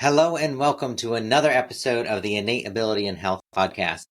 Hello and welcome to another episode of the Innate Ability and Health podcast.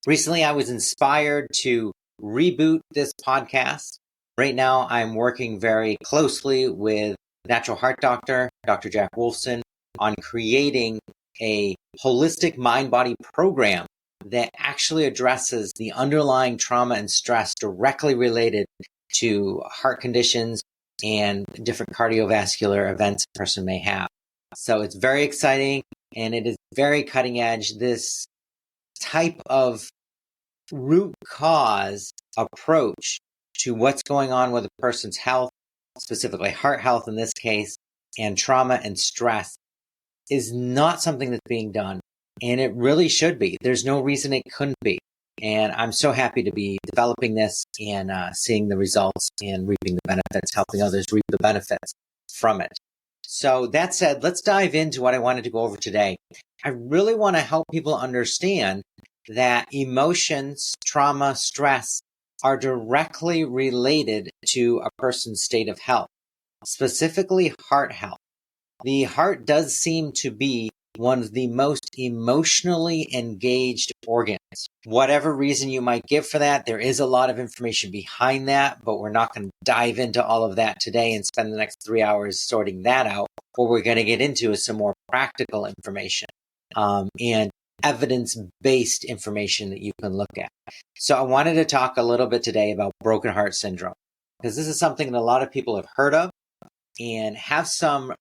Recently, I was inspired to reboot this podcast. Right now, I'm working very closely with natural heart doctor, Dr. Jack Wolfson, on creating a holistic mind-body program that actually addresses the underlying trauma and stress directly related to heart conditions and different cardiovascular events a person may have. So it's very exciting and it is very cutting edge. This type of root cause approach to what's going on with a person's health, specifically heart health in this case, and trauma and stress is not something that's being done. And it really should be. There's no reason it couldn't be. And I'm so happy to be developing this and seeing the results and reaping the benefits, helping others reap the benefits from it. So that said, let's dive into what I wanted to go over today. I really want to help people understand that emotions, trauma, stress are directly related to a person's state of health, specifically heart health. The heart does seem to be one of the most emotionally engaged organs. Whatever reason you might give for that, there is a lot of information behind that, but we're not going to dive into all of that today and spend the next 3 hours sorting that out. What we're going to get into is some more practical information and evidence-based information that you can look at. So I wanted to talk a little bit today about broken heart syndrome, because this is something that a lot of people have heard of and have some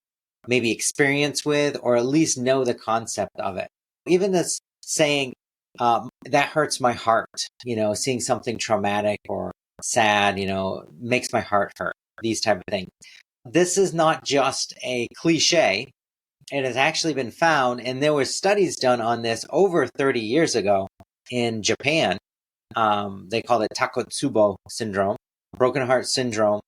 maybe experience with, or at least know the concept of it. Even this saying, that hurts my heart, seeing something traumatic or sad, makes my heart hurt, these type of things. This is not just a cliche. It has actually been found, and there were studies done on this over 30 years ago in Japan. They call it Takotsubo syndrome, broken heart syndrome.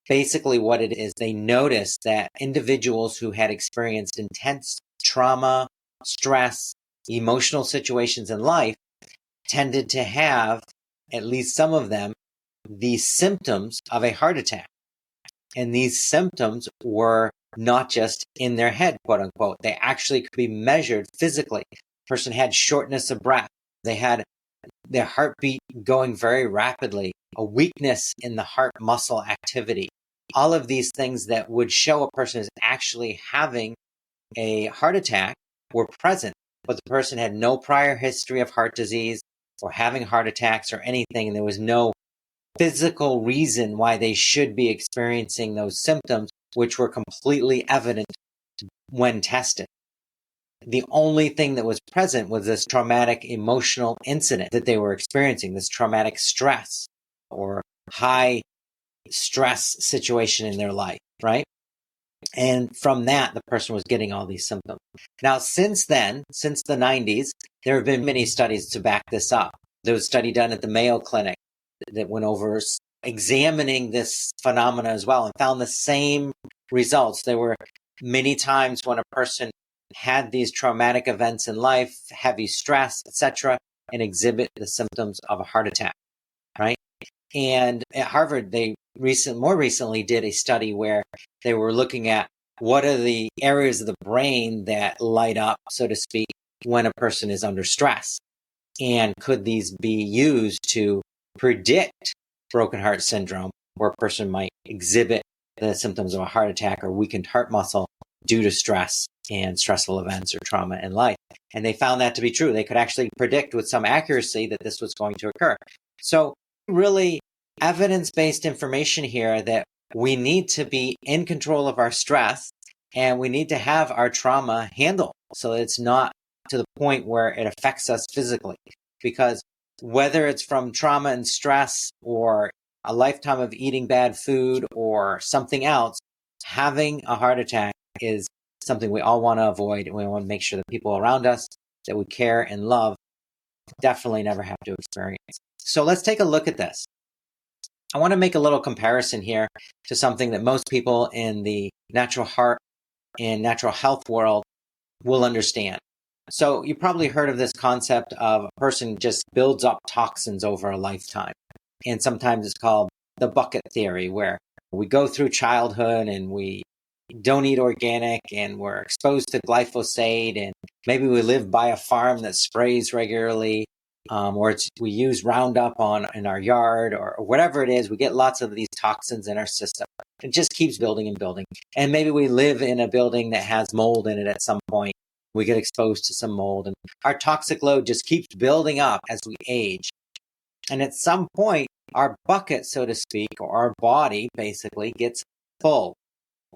Basically what it is, they noticed that individuals who had experienced intense trauma, stress, emotional situations in life tended to have, at least some of them, the symptoms of a heart attack. And these symptoms were not just in their head, quote unquote. They actually could be measured physically. The person had shortness of breath. They had their heartbeat going very rapidly, a weakness in the heart muscle activity. All of these things that would show a person is actually having a heart attack were present, but the person had no prior history of heart disease or having heart attacks or anything, and there was no physical reason why they should be experiencing those symptoms, which were completely evident when tested. The only thing that was present was this traumatic emotional incident that they were experiencing, this traumatic stress or high stress situation in their life, right? And from that, the person was getting all these symptoms. Now, since then, since the 90s, there have been many studies to back this up. There was a study done at the Mayo Clinic that went over examining this phenomena as well and found the same results. There were many times when a person had these traumatic events in life, heavy stress, etc., and exhibit the symptoms of a heart attack, right? And at Harvard, they more recently did a study where they were looking at what are the areas of the brain that light up, so to speak, when a person is under stress. And could these be used to predict broken heart syndrome, where a person might exhibit the symptoms of a heart attack or weakened heart muscle due to stress and stressful events or trauma in life? And they found that to be true. They could actually predict with some accuracy that this was going to occur. So really evidence-based information here that we need to be in control of our stress and we need to have our trauma handled so that it's not to the point where it affects us physically. Because whether it's from trauma and stress or a lifetime of eating bad food or something else, having a heart attack is something we all want to avoid, and we want to make sure that people around us that we care and love definitely never have to experience. So let's take a look at this. I want to make a little comparison here to something that most people in the natural heart and natural health world will understand. So you probably heard of this concept of a person just builds up toxins over a lifetime. And sometimes it's called the bucket theory, where we go through childhood and we don't eat organic and we're exposed to glyphosate, and maybe we live by a farm that sprays regularly, or we use Roundup in our yard, or whatever it is, we get lots of these toxins in our system. It just keeps building and building. And maybe we live in a building that has mold in it at some point. We get exposed to some mold, and our toxic load just keeps building up as we age. And at some point, our bucket, so to speak, or our body basically gets full.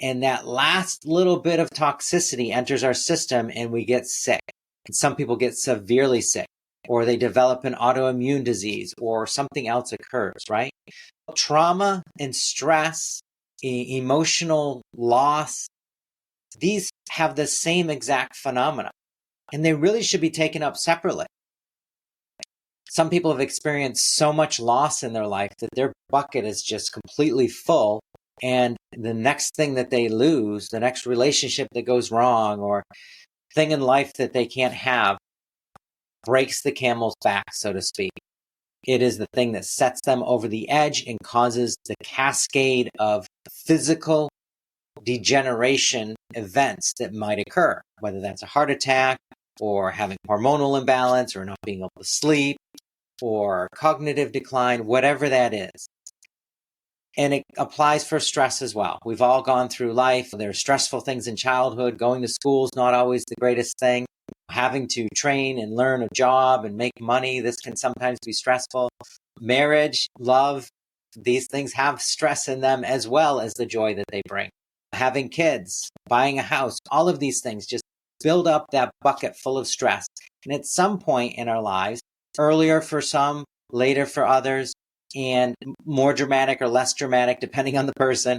And that last little bit of toxicity enters our system and we get sick. And some people get severely sick, or they develop an autoimmune disease, or something else occurs, right? Trauma and stress, emotional loss, these have the same exact phenomena, and they really should be taken up separately. Some people have experienced so much loss in their life that their bucket is just completely full, and the next thing that they lose, the next relationship that goes wrong, or thing in life that they can't have, breaks the camel's back, so to speak. It is the thing that sets them over the edge and causes the cascade of physical degeneration events that might occur, whether that's a heart attack, or having hormonal imbalance, or not being able to sleep, or cognitive decline, whatever that is. And it applies for stress as well. We've all gone through life. There's stressful things in childhood. Going to school is not always the greatest thing. Having to train and learn a job and make money, this can sometimes be stressful. Marriage, love, these things have stress in them as well as the joy that they bring. Having kids, buying a house, all of these things just build up that bucket full of stress. And at some point in our lives, earlier for some, later for others, and more dramatic or less dramatic, depending on the person,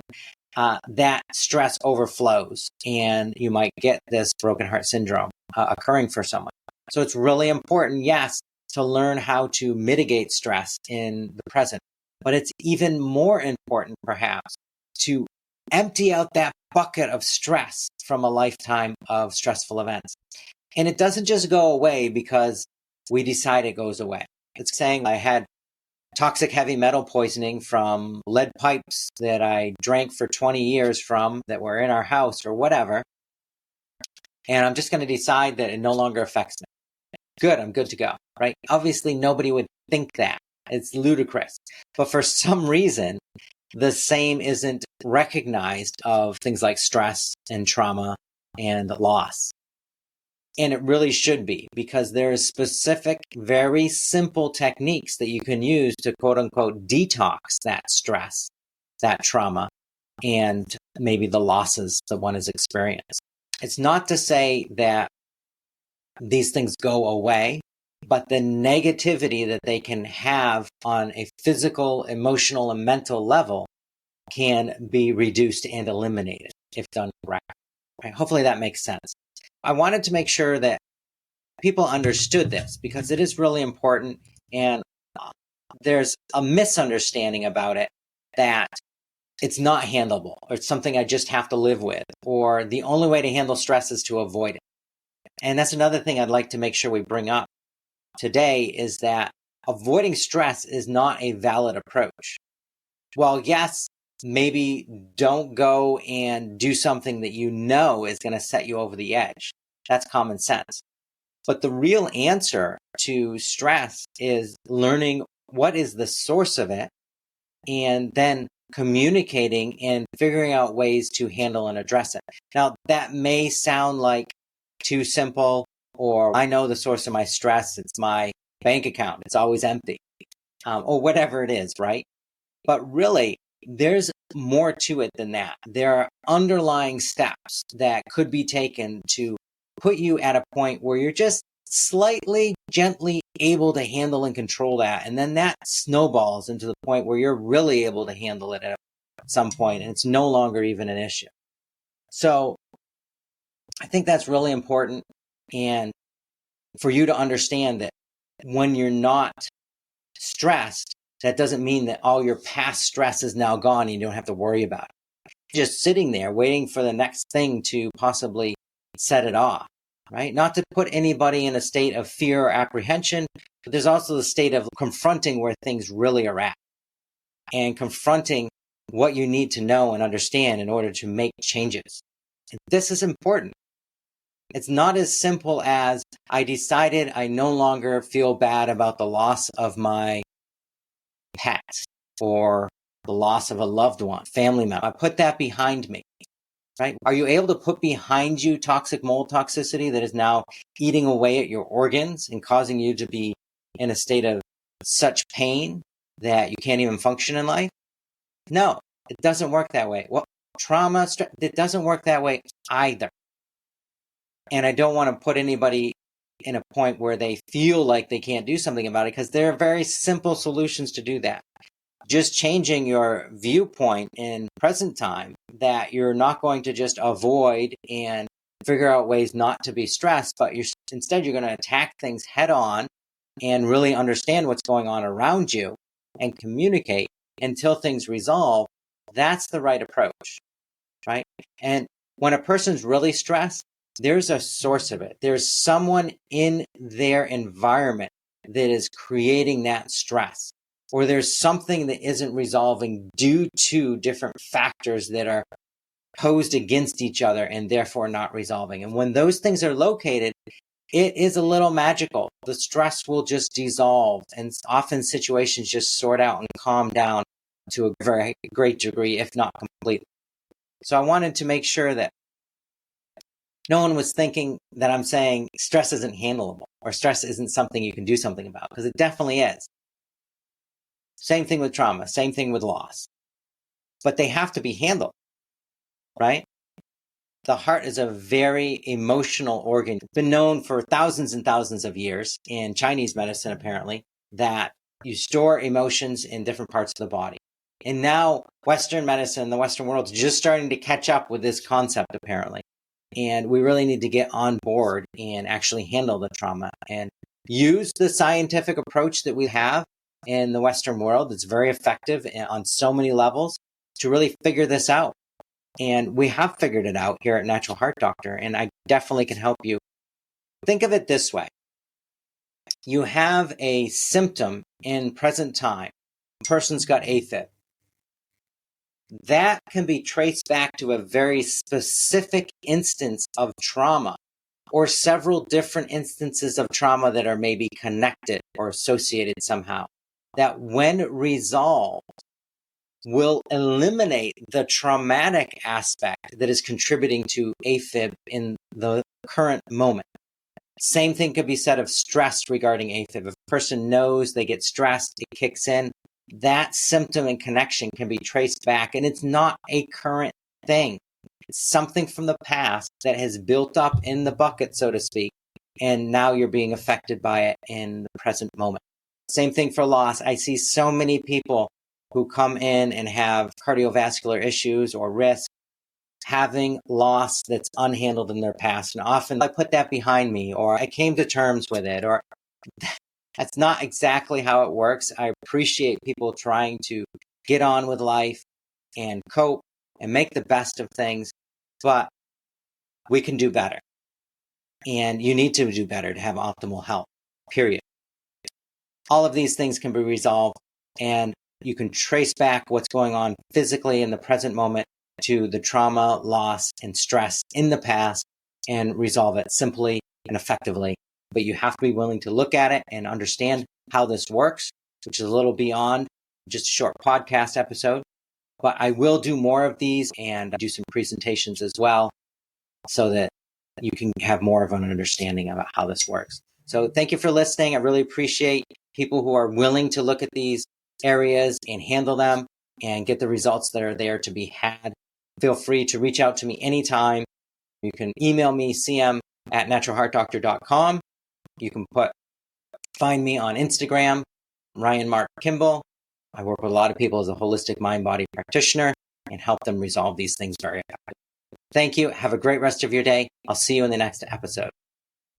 that stress overflows, and you might get this broken heart syndrome occurring for someone. So it's really important, yes, to learn how to mitigate stress in the present, but it's even more important, perhaps, to empty out that bucket of stress from a lifetime of stressful events. And it doesn't just go away because we decide it goes away. It's saying I had toxic heavy metal poisoning from lead pipes that I drank for 20 years from, that were in our house or whatever, and I'm just going to decide that it no longer affects me. Good, I'm good to go, right? Obviously, nobody would think that. It's ludicrous. But for some reason, the same isn't recognized of things like stress and trauma and loss. And it really should be, because there are specific, very simple techniques that you can use to quote unquote detox that stress, that trauma, and maybe the losses that one has experienced. It's not to say that these things go away, but the negativity that they can have on a physical, emotional, and mental level can be reduced and eliminated if done correctly. Right? Hopefully that makes sense. I wanted to make sure that people understood this, because it is really important, and there's a misunderstanding about it that it's not handleable, or it's something I just have to live with, or the only way to handle stress is to avoid it. And that's another thing I'd like to make sure we bring up today, is that avoiding stress is not a valid approach. Well, yes, maybe don't go and do something that you know is going to set you over the edge. That's common sense. But the real answer to stress is learning what is the source of it, and then communicating and figuring out ways to handle and address it. Now, that may sound like too simple, or I know the source of my stress, it's my bank account, it's always empty, or whatever it is, right? But really, there's more to it than that. There are underlying steps that could be taken to put you at a point where you're just slightly, gently able to handle and control that. And then that snowballs into the point where you're really able to handle it at some point, and it's no longer even an issue. So I think that's really important. And for you to understand that when you're not stressed, that doesn't mean that all your past stress is now gone and you don't have to worry about it. You're just sitting there waiting for the next thing to possibly set it off, right? Not to put anybody in a state of fear or apprehension, but there's also the state of confronting where things really are at, and confronting what you need to know and understand in order to make changes. And this is important. It's not as simple as I decided I no longer feel bad about the loss of my pet or the loss of a loved one, family member. I put that behind me, right? Are you able to put behind you toxic mold toxicity that is now eating away at your organs and causing you to be in a state of such pain that you can't even function in life? No, it doesn't work that way. Well, trauma, it doesn't work that way either. And I don't want to put anybody in a point where they feel like they can't do something about it, because there are very simple solutions to do that. Just changing your viewpoint in present time, that you're not going to just avoid and figure out ways not to be stressed, but instead you're going to attack things head on and really understand what's going on around you and communicate until things resolve. That's the right approach, right? And when a person's really stressed, there's a source of it. There's someone in their environment that is creating that stress, or there's something that isn't resolving due to different factors that are posed against each other and therefore not resolving. And when those things are located, it is a little magical. The stress will just dissolve, and often situations just sort out and calm down to a very great degree, if not completely. So I wanted to make sure that no one was thinking that I'm saying stress isn't handleable or stress isn't something you can do something about, because it definitely is. Same thing with trauma, same thing with loss. But they have to be handled, right? The heart is a very emotional organ. It's been known for thousands and thousands of years in Chinese medicine, apparently, that you store emotions in different parts of the body. And now Western medicine, the Western world, is just starting to catch up with this concept, apparently. And we really need to get on board and actually handle the trauma and use the scientific approach that we have in the Western world. It's very effective on so many levels to really figure this out. And we have figured it out here at Natural Heart Doctor, and I definitely can help you. Think of it this way. You have a symptom in present time. A person's got AFib. That can be traced back to a very specific instance of trauma, or several different instances of trauma that are maybe connected or associated somehow, that when resolved will eliminate the traumatic aspect that is contributing to AFib in the current moment. Same thing could be said of stress regarding AFib. If a person knows they get stressed, it kicks in. That symptom and connection can be traced back, and it's not a current thing. It's something from the past that has built up in the bucket, so to speak, and now you're being affected by it in the present moment. Same thing for loss. I see so many people who come in and have cardiovascular issues or risk, having loss that's unhandled in their past. And often I put that behind me, or I came to terms with it, or that's not exactly how it works. I appreciate people trying to get on with life and cope and make the best of things, but we can do better. And you need to do better to have optimal health, period. All of these things can be resolved, and you can trace back what's going on physically in the present moment to the trauma, loss, and stress in the past and resolve it simply and effectively. But you have to be willing to look at it and understand how this works, which is a little beyond just a short podcast episode. But I will do more of these and do some presentations as well, so that you can have more of an understanding about how this works. So thank you for listening. I really appreciate people who are willing to look at these areas and handle them and get the results that are there to be had. Feel free to reach out to me anytime. You can email me, cm@naturalheartdoctor.com. You can find me on Instagram, Ryan Mark Kimball. I work with a lot of people as a holistic mind-body practitioner and help them resolve these things very effectively. Thank you. Have a great rest of your day. I'll see you in the next episode.